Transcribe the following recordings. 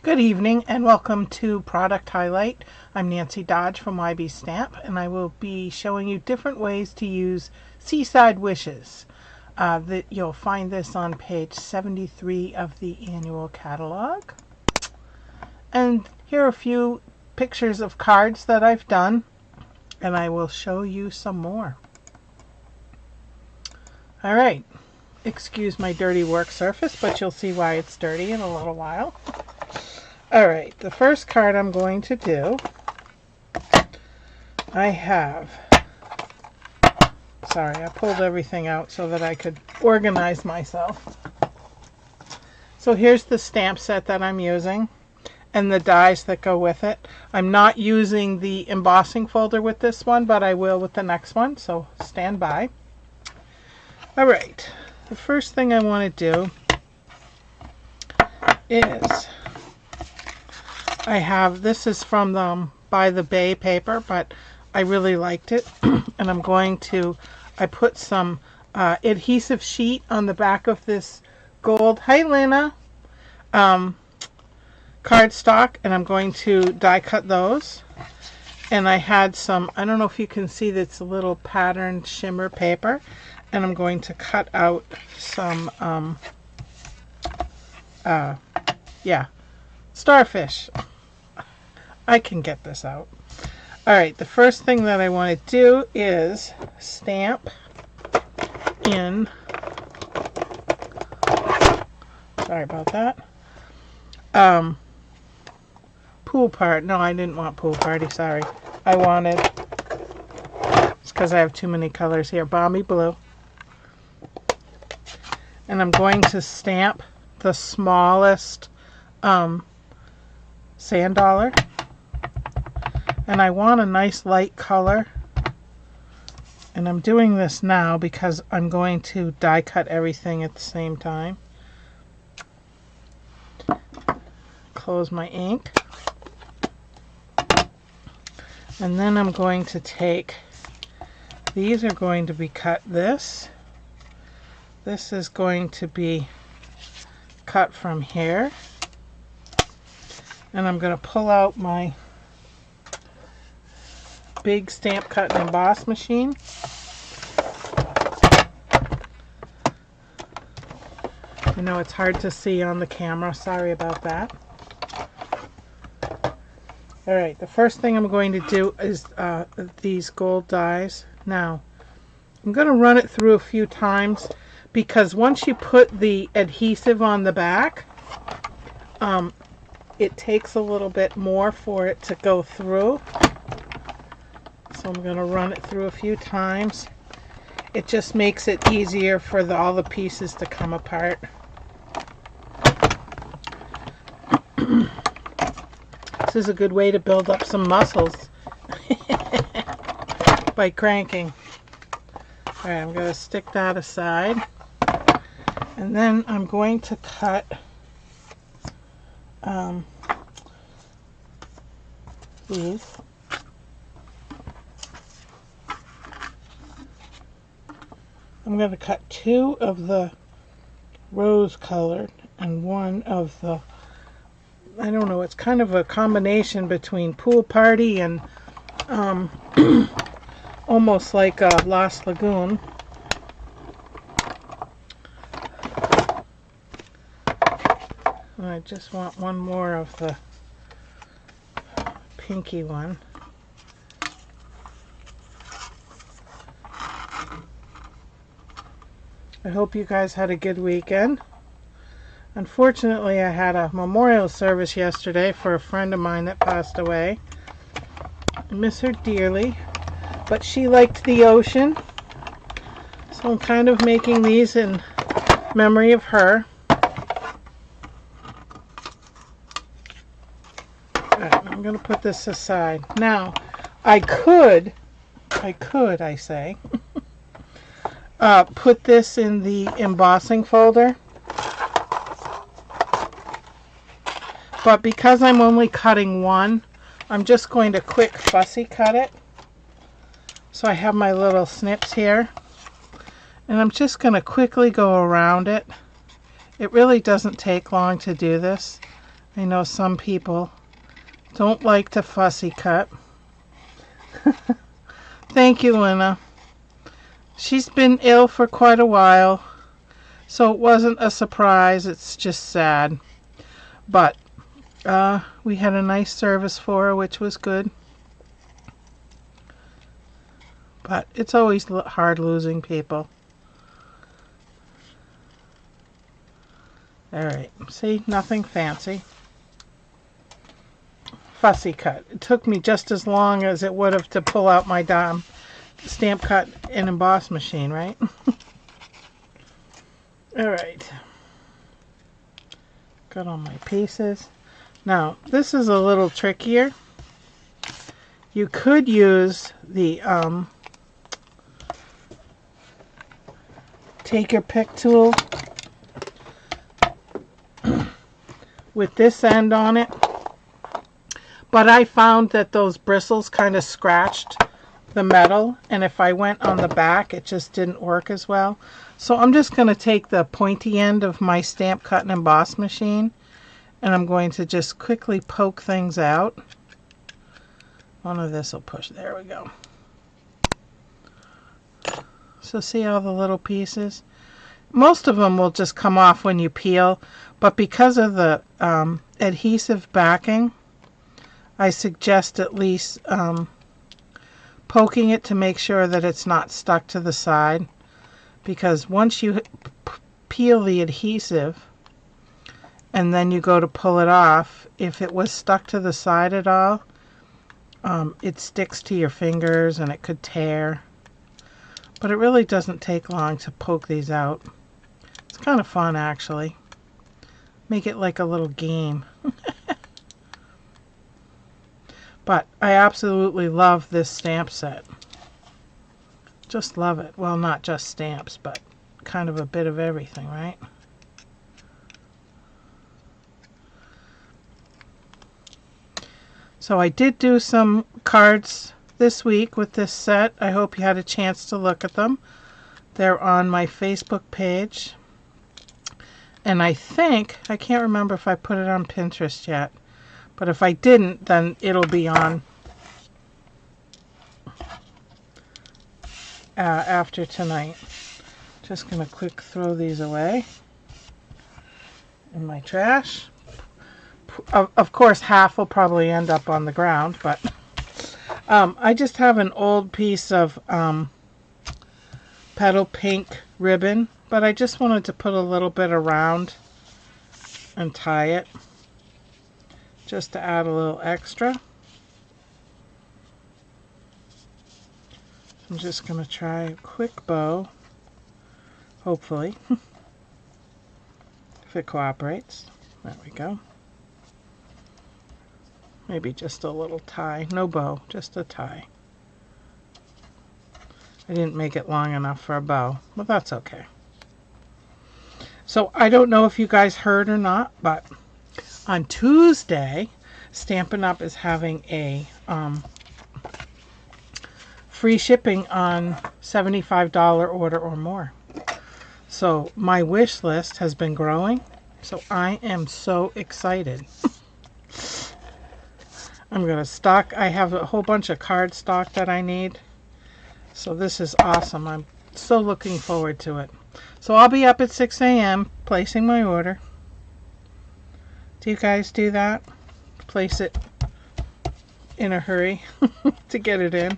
Good evening and welcome to Product Highlight. I'm Nancy Dodge from YB Stamp, and I will be showing you different ways to use Seaside Wishes. You'll find this on page 73 of the annual catalog. And here are a few pictures of cards that I've done, and I will show you some more. Alright, excuse my dirty work surface, but you'll see why it's dirty in a little while. Alright, the first card I'm going to do, I pulled everything out so that I could organize myself. So here's the stamp set that I'm using and the dies that go with it. I'm not using the embossing folder with this one, but I will with the next one, so stand by. Alright, the first thing I want to do is this is from the By the Bay paper, but I really liked it. And I put some adhesive sheet on the back of this gold, hi Lena, cardstock, and I'm going to die cut those. And I had some, I don't know if you can see that's a little patterned shimmer paper, and I'm going to cut out some, starfish. I can get this out. Alright, the first thing that I want to do is stamp in, sorry about that, pool party. No, I didn't want pool party, sorry. I wanted, it's because I have too many colors here, balmy blue. And I'm going to stamp the smallest sand dollar. And I want a nice light color, and I'm doing this now because I'm going to die cut everything at the same time. Close my ink, and then I'm going to take, these are going to be cut this is going to be cut from here, and I'm going to pull out my big stamp cut and emboss machine. I know it's hard to see on the camera, sorry about that. Alright, the first thing I'm going to do is these gold dies. Now, I'm going to run it through a few times because once you put the adhesive on the back, it takes a little bit more for it to go through. So I'm going to run it through a few times. It just makes it easier for all the pieces to come apart. This is a good way to build up some muscles by cranking. Alright, I'm going to stick that aside. And then I'm going to cut these. I'm going to cut two of the rose colored and one of the, I don't know, it's kind of a combination between pool party and almost like a Lost Lagoon. And I just want one more of the pinky one. I hope you guys had a good weekend. Unfortunately, I had a memorial service yesterday for a friend of mine that passed away. I miss her dearly, but she liked the ocean, so I'm kind of making these in memory of her. Alright, I'm going to put this aside. Now, I could, I say, put this in the embossing folder, but because I'm only cutting one, I'm just going to quick fussy cut it. So I have my little snips here, and I'm just going to quickly go around it. It really doesn't take long to do this. I know some people don't like to fussy cut. Thank you, Lena. She's been ill for quite a while, so it wasn't a surprise. It's just sad. But we had a nice service for her, which was good. But it's always hard losing people. Alright, see, nothing fancy. Fussy cut. It took me just as long as it would have to pull out my stamp cut and emboss machine, right? Alright. Got all my pieces. Now, this is a little trickier. You could use the take your pick tool with this end on it, but I found that those bristles kind of scratched the metal, and if I went on the back it just didn't work as well. So I'm just going to take the pointy end of my stamp cut and emboss machine, and I'm going to just quickly poke things out. One of this will push. There we go. So see all the little pieces? Most of them will just come off when you peel, but because of the adhesive backing, I suggest at least poking it to make sure that it's not stuck to the side, because once you peel the adhesive and then you go to pull it off, if it was stuck to the side at all, it sticks to your fingers and it could tear. But it really doesn't take long to poke these out. It's kind of fun, actually. Make it like a little game. But I absolutely love this stamp set. Just love it. Well, not just stamps, but kind of a bit of everything, right? So I did do some cards this week with this set. I hope you had a chance to look at them. They're on my Facebook page. And I think, I can't remember if I put it on Pinterest yet, but if I didn't, then it'll be on after tonight. Just going to quick throw these away in my trash. Of course, half will probably end up on the ground, but I just have an old piece of petal pink ribbon, but I just wanted to put a little bit around and tie it, just to add a little extra. I'm just going to try a quick bow, hopefully, if it cooperates. There we go. Maybe just a little tie. No bow, just a tie. I didn't make it long enough for a bow, but that's okay. So I don't know if you guys heard or not, but on Tuesday, Stampin' Up! Is having a free shipping on $75 order or more. So my wish list has been growing, so I am so excited. I'm going to stock. I have a whole bunch of card stock that I need. So this is awesome. I'm so looking forward to it. So I'll be up at 6 a.m. placing my order. Do you guys do that? Place it in a hurry to get it in.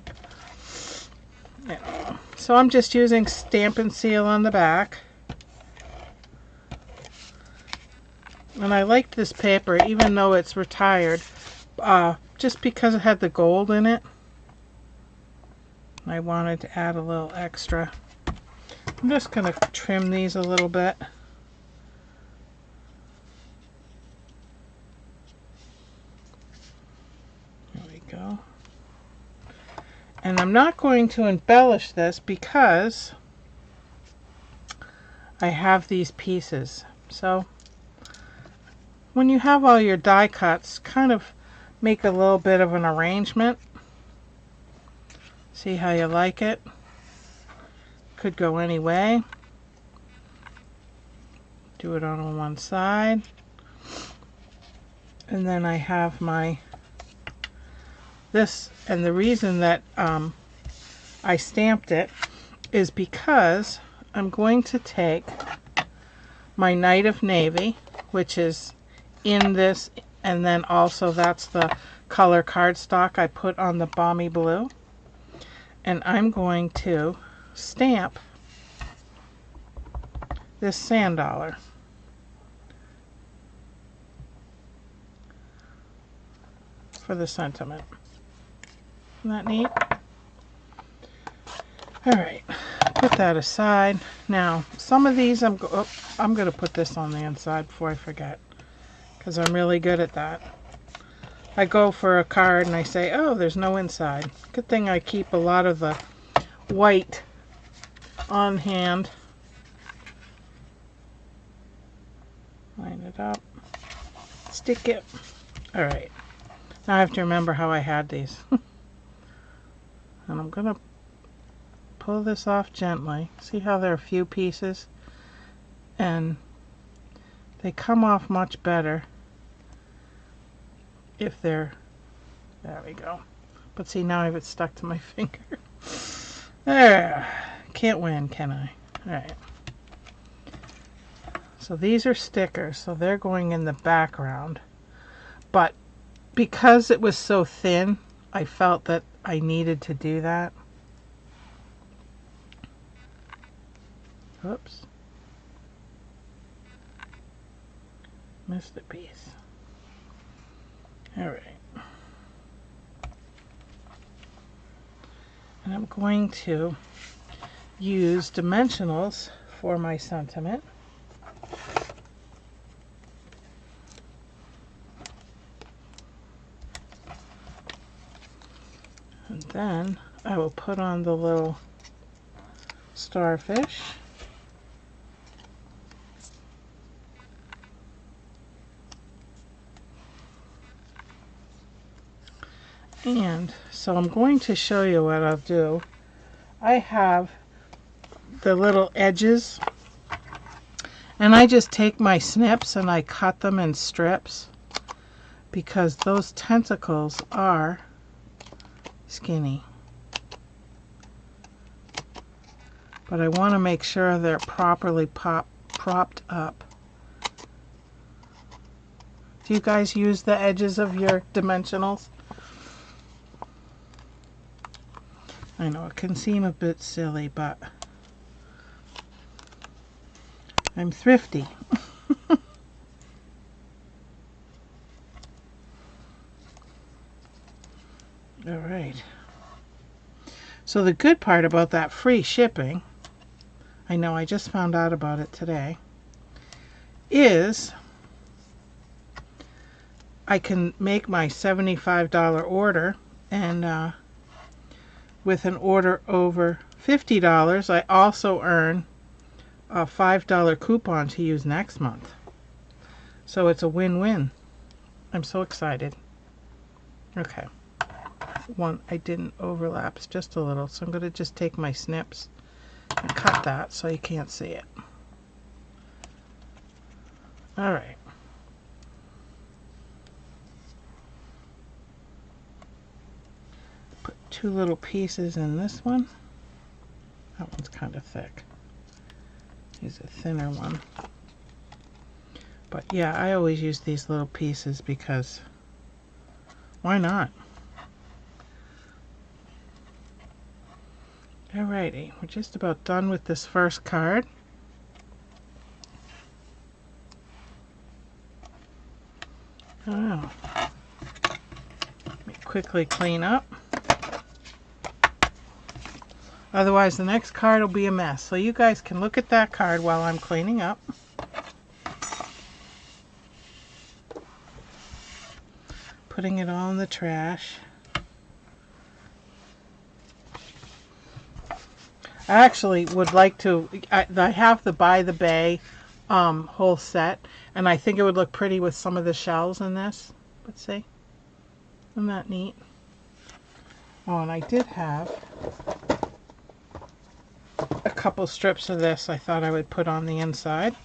Yeah. So I'm just using Stampin' Seal on the back. And I like this paper even though it's retired. Just because it had the gold in it, I wanted to add a little extra. I'm just going to trim these a little bit. There we go. And I'm not going to embellish this because I have these pieces. So when you have all your die cuts, kind of make a little bit of an arrangement. See how you like it. Could go any way. Do it on one side. And then I have my this, and the reason that I stamped it is because I'm going to take my Night of Navy, which is in this, and then also that's the color cardstock I put on the Balmy Blue, and I'm going to stamp this sand dollar. For the sentiment. Isn't that neat? Alright, put that aside. Now, some of these I'm going to put this on the inside before I forget, because I'm really good at that. I go for a card and I say, oh, there's no inside. Good thing I keep a lot of the white on hand. Line it up. Stick it. Alright. Now I have to remember how I had these. And I'm going to pull this off gently. See how there are a few pieces? And they come off much better if they're... There we go. But see, now I have it stuck to my finger. There. Can't win, can I? Alright. So these are stickers, so they're going in the background. But because it was so thin, I felt that I needed to do that. Oops. Missed a piece. Alright. And I'm going to use dimensionals for my sentiment. And then I will put on the little starfish. And so I'm going to show you what I'll do. I have the little edges, and I just take my snips and I cut them in strips because those tentacles are skinny. But I want to make sure they're properly propped up. Do you guys use the edges of your dimensionals? I know it can seem a bit silly, but I'm thrifty. All right. So the good part about that free shipping, I know I just found out about it today, is I can make my $75 order, and with an order over $50, I also earn a $5 coupon to use next month. So it's a win-win. I'm so excited. Okay. One I didn't overlap just a little, so I'm going to just take my snips and cut that so you can't see it. Alright. Put two little pieces in this one. That one's kind of thick. Use a thinner one. But yeah, I always use these little pieces because why not? Alrighty, we're just about done with this first card. Oh, let me quickly clean up. Otherwise the next card will be a mess. So you guys can look at that card while I'm cleaning up. Putting it all in the trash. I actually would like to, I have the By the Bay whole set, and I think it would look pretty with some of the shells in this. Let's see. Isn't that neat? Oh, and I did have a couple strips of this I thought I would put on the inside.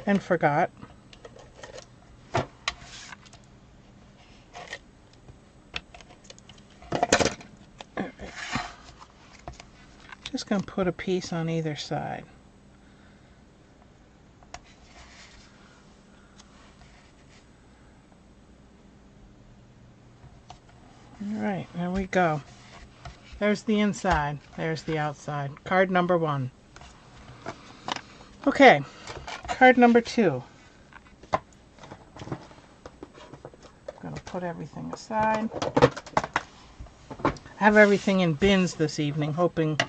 And forgot. Just going to put a piece on either side. Alright, there we go. There's the inside. There's the outside. Card number 1. Okay, card number 2. I'm going to put everything aside. I have everything in bins this evening, hoping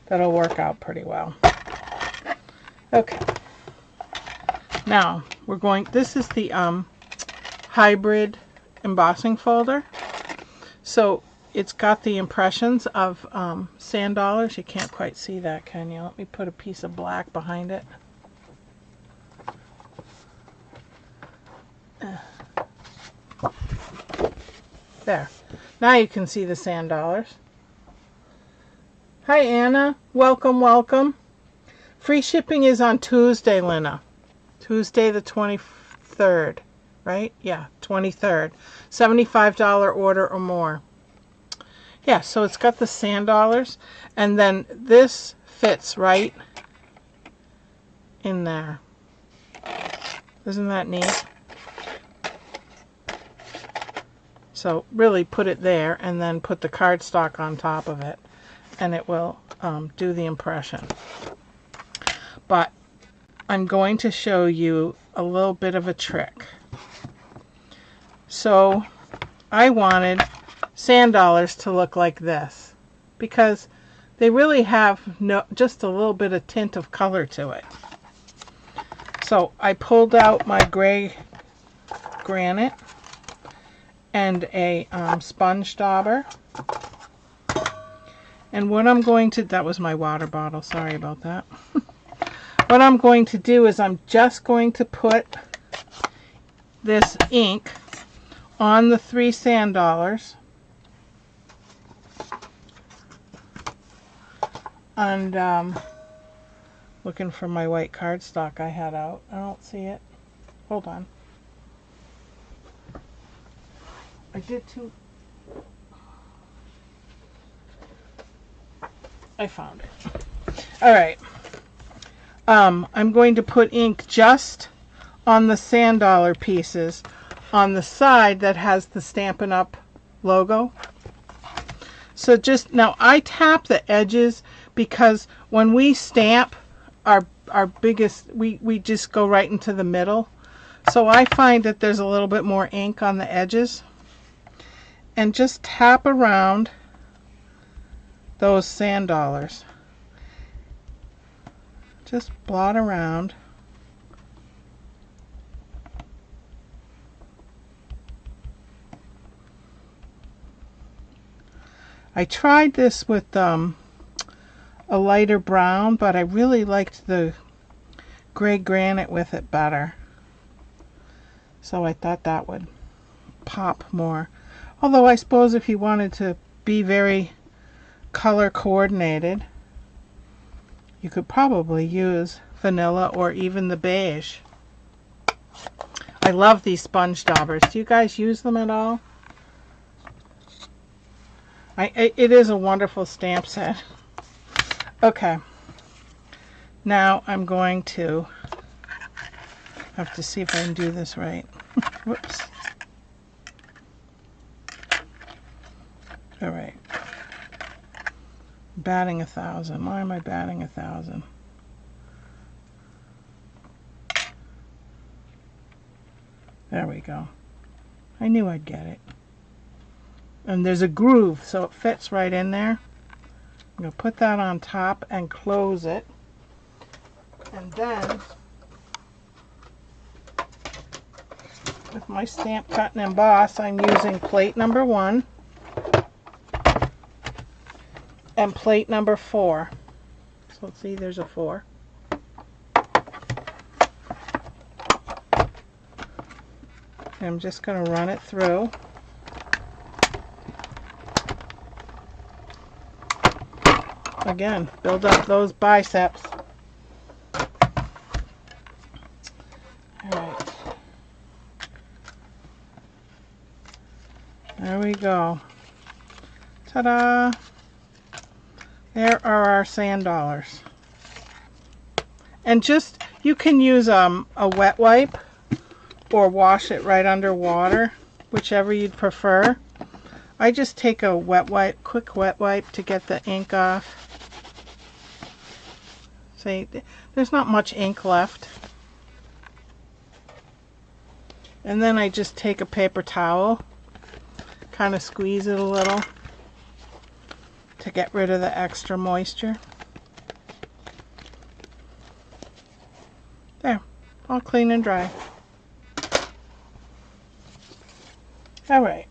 that'll work out pretty well. Okay. Now, this is the hybrid embossing folder. So it's got the impressions of sand dollars. You can't quite see that, can you? Let me put a piece of black behind it. There. Now you can see the sand dollars. Hi, Anna. Welcome, welcome. Free shipping is on Tuesday, Lena. Tuesday the 23rd, right? Yeah, 23rd. $75 order or more. Yeah, so it's got the sand dollars, and then this fits right in there. Isn't that neat? So really put it there and then put the cardstock on top of it, and it will do the impression. But I'm going to show you a little bit of a trick. So I wanted sand dollars to look like this because they really have just a little bit of tint of color to it. So I pulled out my gray granite and a sponge dauber, and what I'm going to, that was my water bottle, sorry about that. What I'm going to do is I'm just going to put this ink on the 3 sand dollars, and looking for my white cardstock I had out. I don't see it. Hold on. I did too. I found it. Alright. I'm going to put ink just on the sand dollar pieces on the side that has the Stampin' Up logo. So just now I tap the edges because when we stamp our biggest, we just go right into the middle. So I find that there's a little bit more ink on the edges. And just tap around those sand dollars. Just blot around. I tried this with a lighter brown, but I really liked the gray granite with it better. So I thought that would pop more. Although I suppose if you wanted to be very color coordinated, you could probably use vanilla or even the beige. I love these sponge daubers. Do you guys use them at all? It is a wonderful stamp set. Okay. Now I'm going to have to see if I can do this right. Whoops. All right. Batting 1,000. Why am I batting 1,000? There we go. I knew I'd get it. And there's a groove, so it fits right in there. I'm going to put that on top and close it. And then, with my Stamp, Cut, and Emboss, I'm using plate number 1. And plate number 4. So let's see, there's a 4. And I'm just going to run it through. Again, build up those biceps. Alright. There we go. Ta-da! There are our sand dollars. And just, you can use a wet wipe or wash it right under water, whichever you'd prefer. I just take a wet wipe, quick wet wipe to get the ink off. See, there's not much ink left. And then I just take a paper towel, kind of squeeze it a little to get rid of the extra moisture. There, all clean and dry. Alright,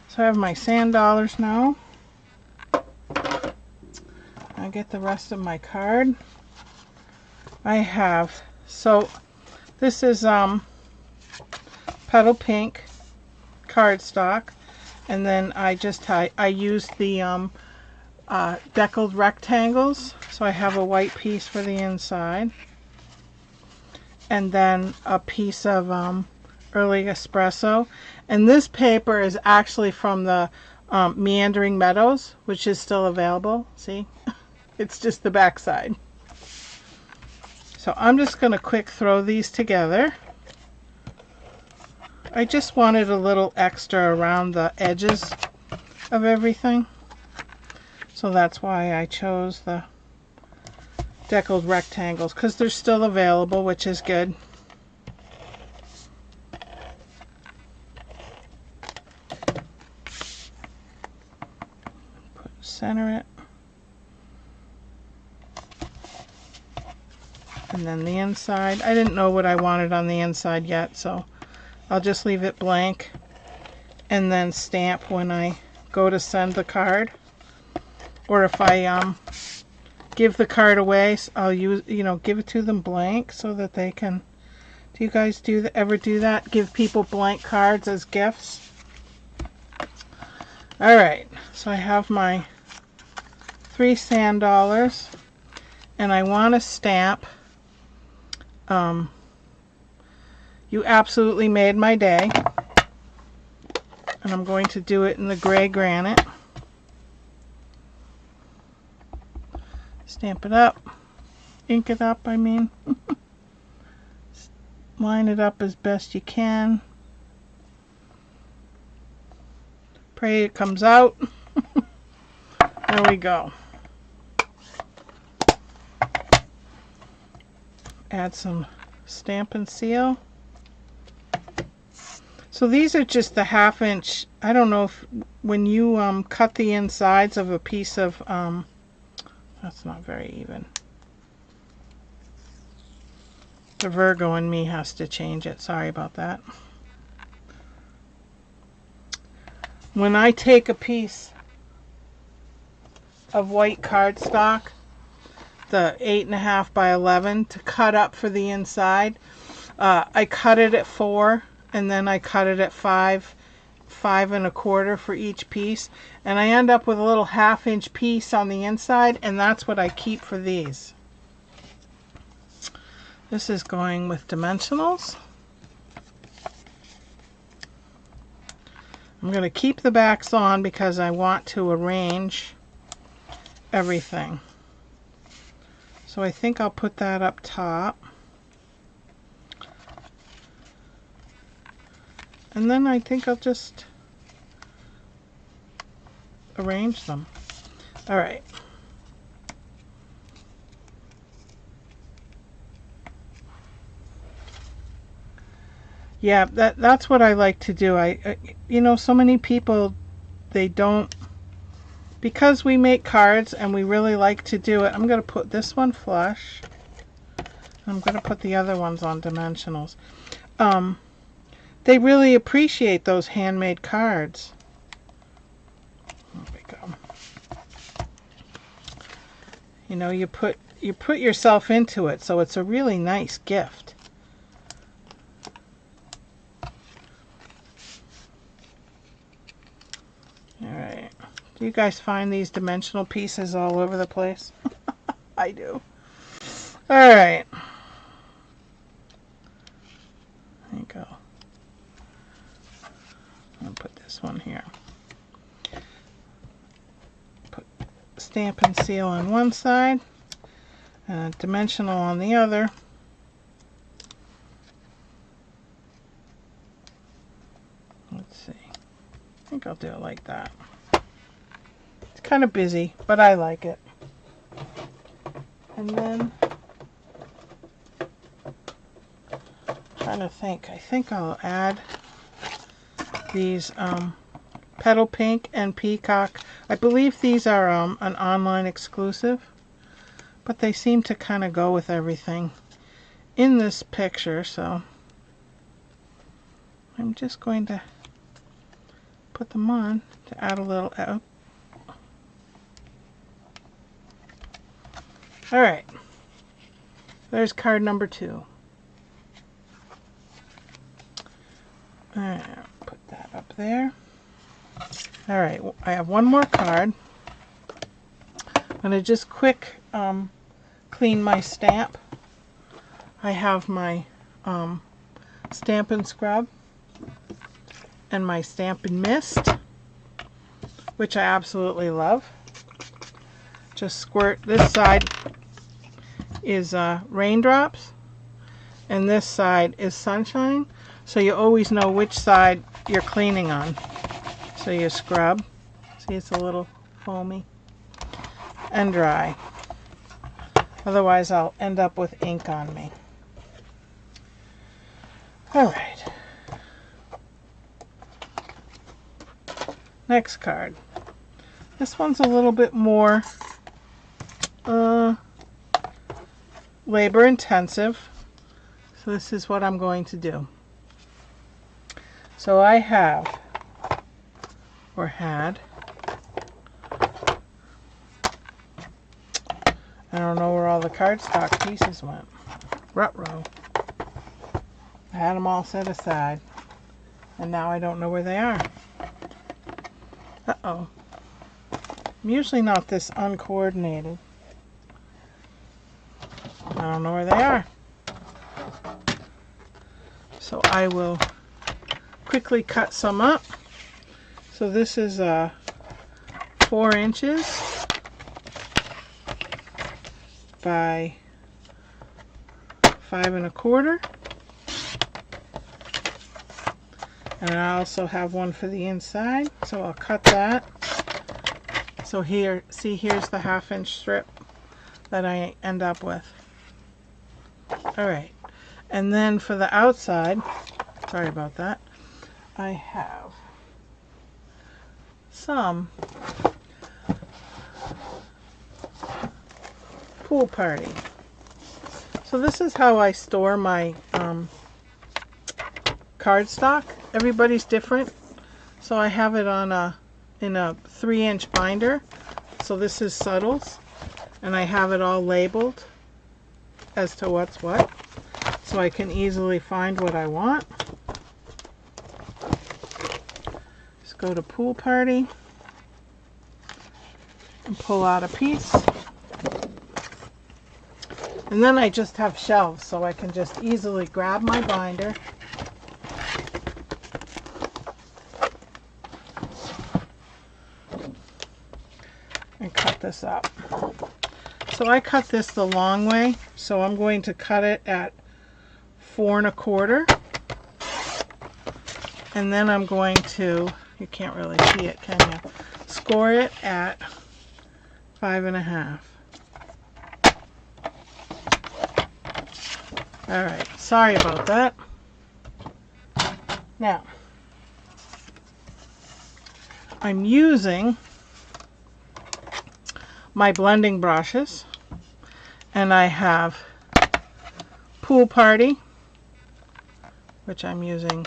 so I have my sand dollars now. I get the rest of my card. I have, so this is Petal Pink cardstock, and then I used the deckled rectangles, so I have a white piece for the inside, and then a piece of early espresso. And this paper is actually from the Meandering Meadows, which is still available. See, it's just the back side. So I'm just going to quick throw these together. I just wanted a little extra around the edges of everything, so that's why I chose the deckled rectangles, because they're still available, which is good. Center it, and then the inside. I didn't know what I wanted on the inside yet, so I'll just leave it blank and then stamp when I go to send the card. Or if I give the card away, I'll give it to them blank so that they can. Do you guys ever do that? Give people blank cards as gifts? Alright, so I have my 3 sand dollars, and I want to stamp You Absolutely Made My Day, and I'm going to do it in the gray granite. Stamp it up, ink it up, I mean. Line it up as best you can. Pray it comes out. There we go. Add some Stampin' Seal. So these are just the 1/2 inch. I don't know if when you cut the insides of a piece of that's not very even. The Virgo in me has to change it. Sorry about that. When I take a piece of white cardstock, the 8.5 by 11, to cut up for the inside, I cut it at 4, and then I cut it at 5 1/4 for each piece, and I end up with a little 1/2 inch piece on the inside, and that's what I keep for these. This is going with dimensionals. I'm going to keep the backs on because I want to arrange everything. So I think I'll put that up top. And then I think I'll just arrange them. All right. Yeah, that's what I like to do. You know, so many people, they don't, because we make cards and we really like to do it. I'm going to put this one flush. I'm going to put the other ones on dimensionals. They really appreciate those handmade cards. There we go. You know, you put yourself into it, so it's a really nice gift. All right. Do you guys find these dimensional pieces all over the place? I do. All right. There you go. I'll put this one here. Put Stampin' Seal on one side and dimensional on the other. Let's see. I think I'll do it like that. It's kind of busy, but I like it. And then, trying to think, I think I'll add these Petal Pink and Peacock. I believe these are an online exclusive, but they seem to kind of go with everything in this picture, so I'm just going to put them on to add a little. Alright, there's card number 2. Put that up there. Alright, I have one more card. I'm going to just quick clean my stamp. I have my Stampin' Scrub and my Stampin' Mist, which I absolutely love. Just squirt. This side is raindrops and this side is sunshine, so you always know which side you're cleaning on. So you scrub. See, it's a little foamy. And dry. Otherwise I'll end up with ink on me. Alright. Next card. This one's a little bit more labor intensive. So this is what I'm going to do. So I have, or had, I don't know where all the cardstock pieces went. Ruh-roh. I had them all set aside, and now I don't know where they are. Uh-oh. I'm usually not this uncoordinated. I don't know where they are. So I will quickly cut some up. So this is 4 inches by 5 1/4. And I also have one for the inside, so I'll cut that. So here, see, here's the 1/2 inch strip that I end up with. Alright, and then for the outside, sorry about that, I have some Pool Party. So this is how I store my cardstock. Everybody's different. So I have it on in a 3-inch binder. So this is subtles, and I have it all labeled as to what's what, so I can easily find what I want. Just go to Pool Party and pull out a piece. And then I just have shelves, so I can just easily grab my binder and cut this up. So I cut this the long way, so I'm going to cut it at 4 1/4, and then I'm going to, you can't really see it, can you? Score it at 5 1/2. Alright, sorry about that. Now, I'm using my blending brushes, and I have Pool Party, which I'm using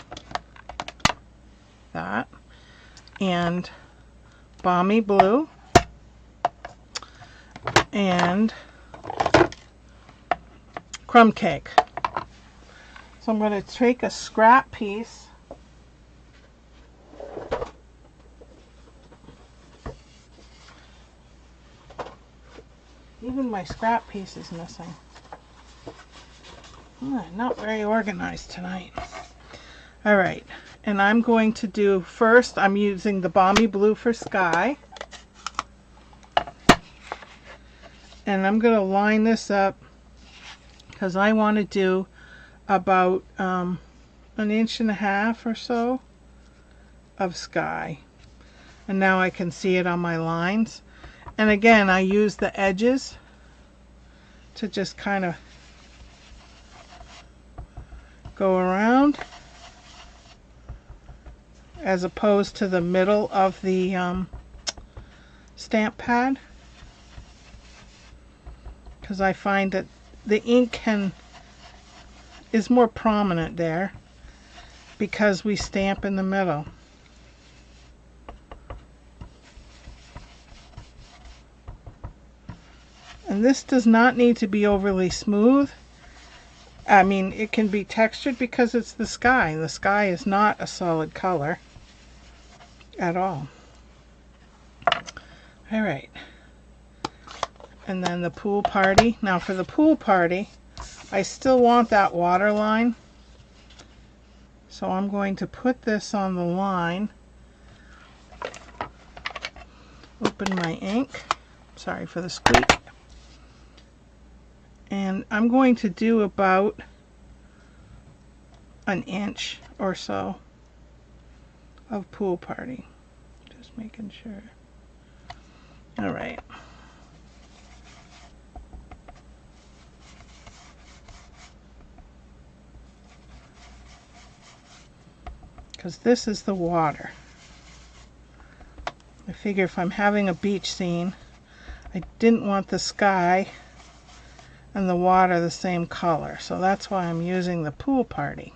that, and Balmy Blue, and Crumb Cake. So I'm going to take a scrap piece Even my scrap piece is missing. Not very organized tonight. Alright, and I'm going to do, first I'm using the Balmy Blue for Sky. And I'm going to line this up because I want to do about 1.5 inches or so of sky. And now I can see it on my lines. And again, I use the edges to just kind of go around as opposed to the middle of the stamp pad, because I find that the ink is more prominent there because we stamp in the middle. And this does not need to be overly smooth. I mean, it can be textured because it's the sky. The sky is not a solid color at all. All right. And then the pool party. Now for the pool party, I still want that water line. So I'm going to put this on the line. Open my ink. Sorry for the squeak. And I'm going to do about 1 inch or so of pool party. Just making sure. All right. Because this is the water. I figure if I'm having a beach scene, I didn't want the sky and the water the same color, so that's why I'm using the pool party.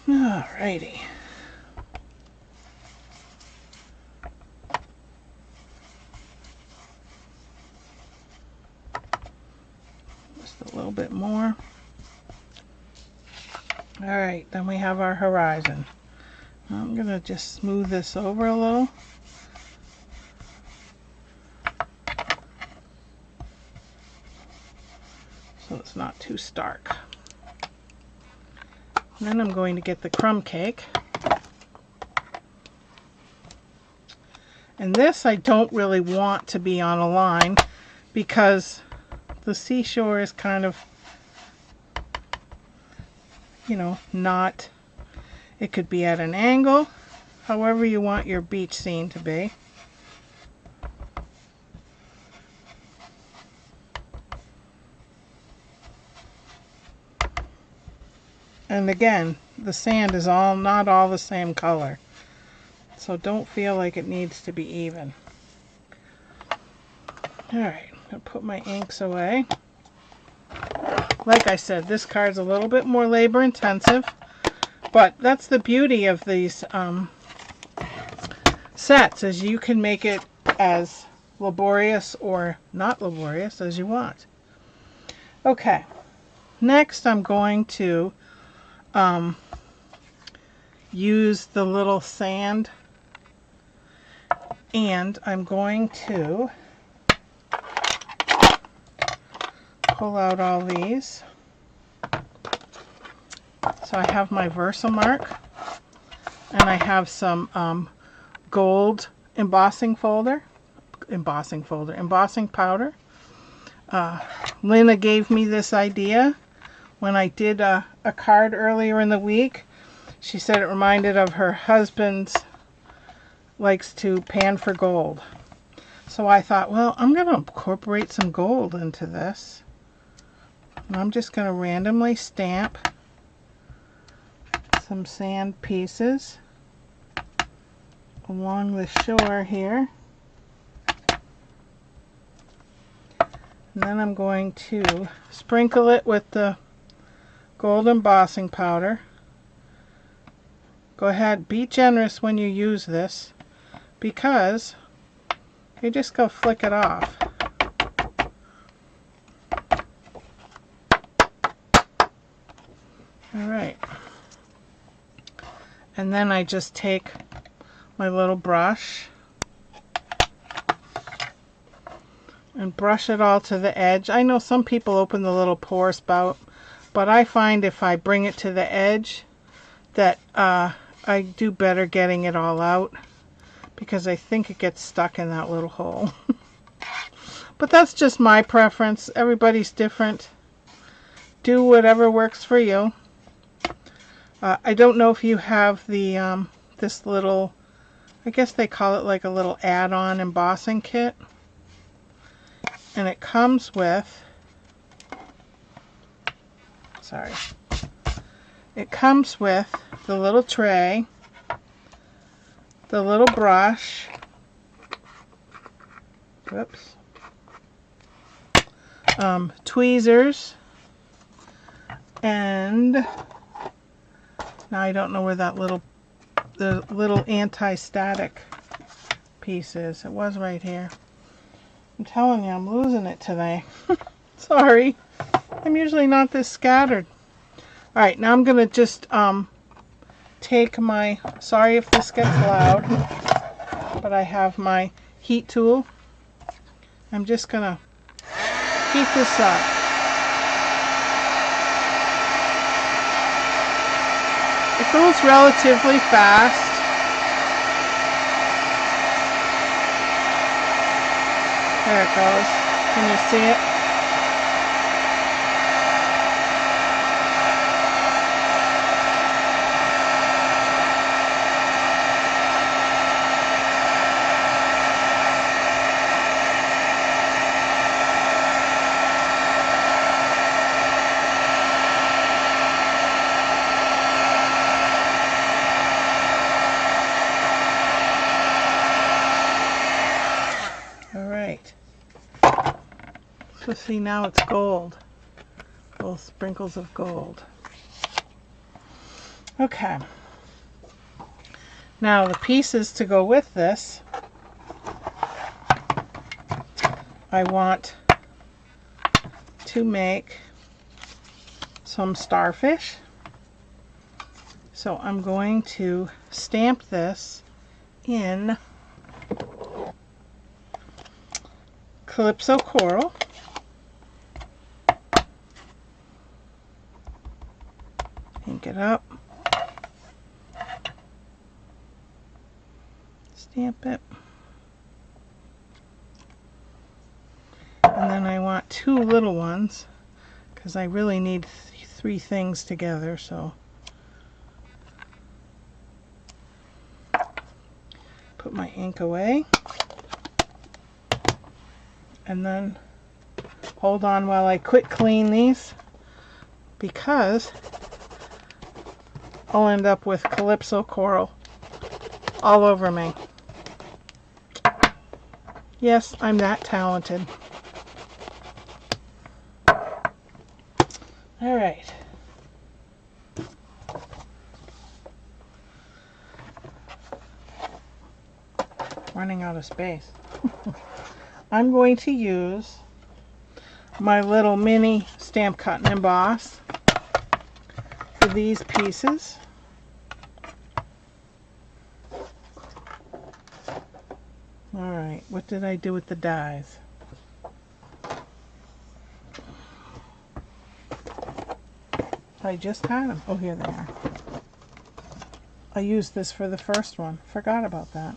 Alrighty. Just a little bit more. Alright, then we have our horizon. I'm going to just smooth this over a little. So it's not too stark. And then I'm going to get the crumb cake. And this I don't really want to be on a line because the seashore is kind of, you know, not... It could be at an angle, however you want your beach scene to be. And again, the sand is not all the same color, so don't feel like it needs to be even. Alright, I'll put my inks away. Like I said, this card's a little bit more labor intensive. But that's the beauty of these sets, is you can make it as laborious or not laborious as you want. Okay, next I'm going to use the little sand, and I'm going to pull out all these. So I have my Versamark, and I have some gold embossing powder. Lena gave me this idea when I did a card earlier in the week. She said it reminded of her husband's likes to pan for gold. So I thought, well, I'm going to incorporate some gold into this. And I'm just going to randomly stamp some sand pieces along the shore here. And then I'm going to sprinkle it with the gold embossing powder. Go ahead, be generous when you use this, because you just go flick it off. Alright. And then I just take my little brush and brush it all to the edge. I know some people open the little pour spout, but I find if I bring it to the edge that I do better getting it all out because I think it gets stuck in that little hole. But that's just my preference. Everybody's different. Do whatever works for you. I don't know if you have the this little, I guess they call it like a little add-on embossing kit. And it comes with, it comes with the little tray, the little brush, whoops, tweezers, and now I don't know where that the little anti-static piece is. It was right here. I'm telling you, I'm losing it today. Sorry. I'm usually not this scattered. Alright, now I'm going to just take my, sorry if this gets loud, but I have my heat tool. I'm just going to heat this up. It goes relatively fast. There it goes. Can you see it? So see, now it's gold. Little sprinkles of gold. Okay. Now the pieces to go with this, I want to make some starfish. So I'm going to stamp this in Calypso Coral. Ink it up. Stamp it. And then I want two little ones because I really need three things together, so put my ink away and then hold on while I quick clean these because I'll end up with Calypso Coral all over me. Yes, I'm that talented. All right. Running out of space. I'm going to use my little mini stamp cut and emboss for these pieces. Alright, what did I do with the dies? I just had them. Oh, here they are. I used this for the first one. Forgot about that.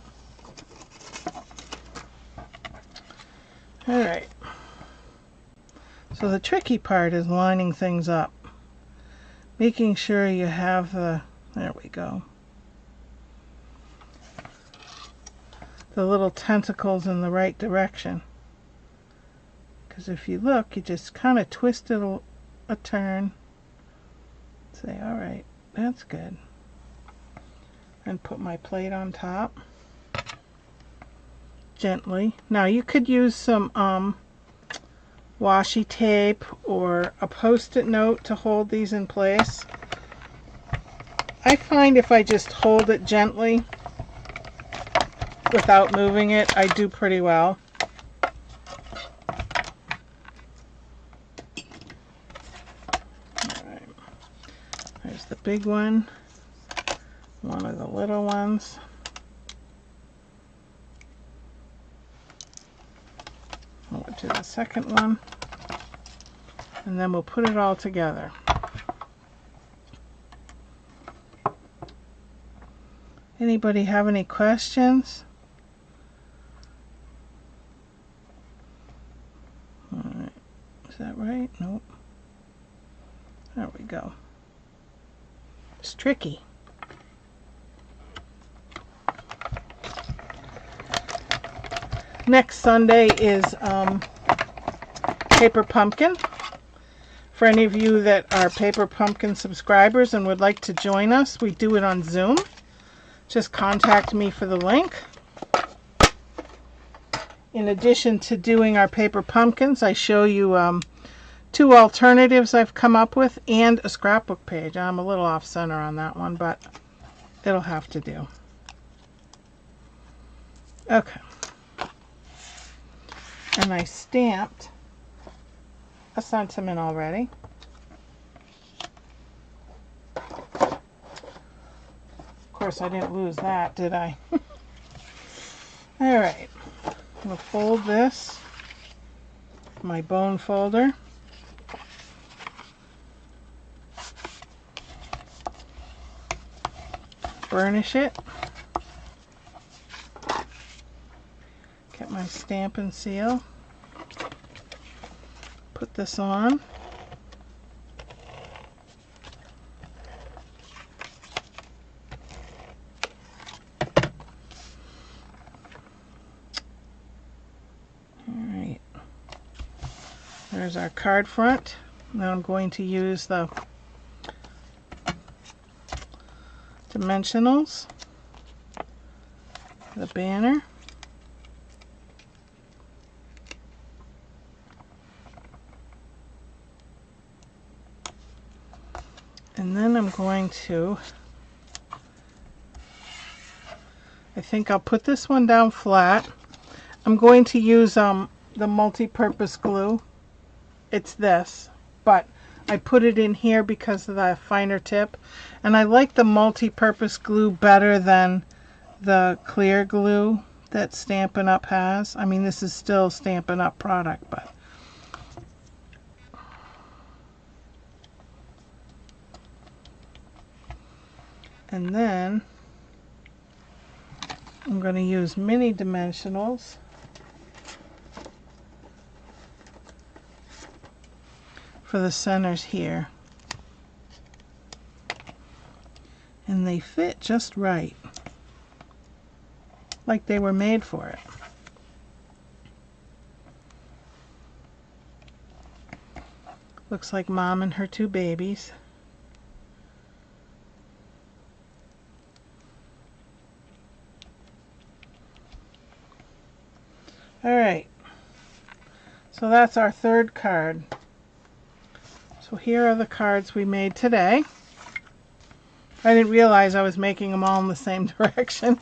Alright. So the tricky part is lining things up. Making sure you have the, there we go, the little tentacles in the right direction. Because if you look, you just kind of twist it a turn. Say, alright, that's good. And put my plate on top. Gently. Now you could use some washi tape or a post-it note to hold these in place. I find if I just hold it gently without moving it, I do pretty well. Alright. There's the big one. One of the little ones. I'll do the second one. And then we'll put it all together. Anybody have any questions? All right. Is that right? Nope. There we go. It's tricky. Next Sunday is Paper Pumpkin. For any of you that are Paper Pumpkin subscribers and would like to join us, we do it on Zoom. Just contact me for the link. In addition to doing our Paper Pumpkins, I show you 2 alternatives I've come up with and a scrapbook page. I'm a little off center on that one, but it'll have to do. Okay. And I stamped a sentiment already. Of course, I didn't lose that, did I? All right. I'm going to fold this, my bone folder. Burnish it. Get my stamp and seal. Put this on. Alright. There's our card front. Now I'm going to use the dimensionals, the banner. And then I'm going to, I think I'll put this one down flat. I'm going to use the multi-purpose glue. It's this, but I put it in here because of the finer tip. And I like the multi-purpose glue better than the clear glue that Stampin' Up has. I mean, this is still Stampin' Up product, but and then I'm going to use mini dimensionals for the centers here. And they fit just right, like they were made for it. Looks like Mom and her 2 babies. Alright, so that's our 3rd card. So here are the cards we made today. I didn't realize I was making them all in the same direction.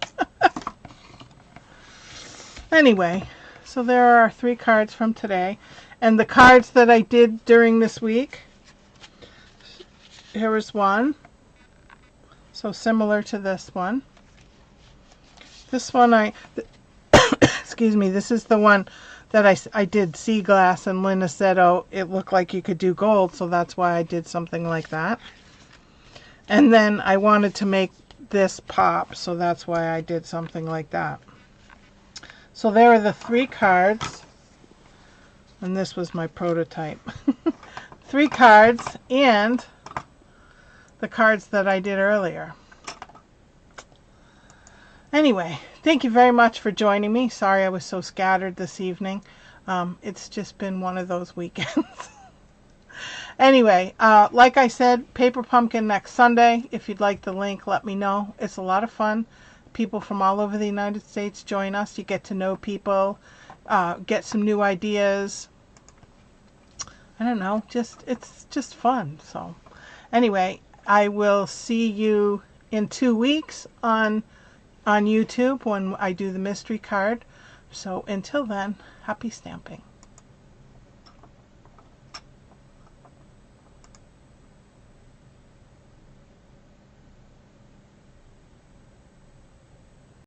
Anyway, so there are our 3 cards from today. And the cards that I did during this week, here is one. So similar to this one. This one excuse me, this is the one that I did sea glass, and Linda said, oh, it looked like you could do gold, so that's why I did something like that. And then I wanted to make this pop, so that's why I did something like that. So there are the 3 cards, and this was my prototype. 3 cards and the cards that I did earlier. Anyway, thank you very much for joining me. Sorry I was so scattered this evening. It's just been one of those weekends. Anyway, like I said, Paper Pumpkin next Sunday. If you'd like the link, let me know. It's a lot of fun. People from all over the United States join us. You get to know people, get some new ideas. I don't know, it's just fun. So anyway, I will see you in 2 weeks on YouTube when I do the mystery card. So until then, happy stamping.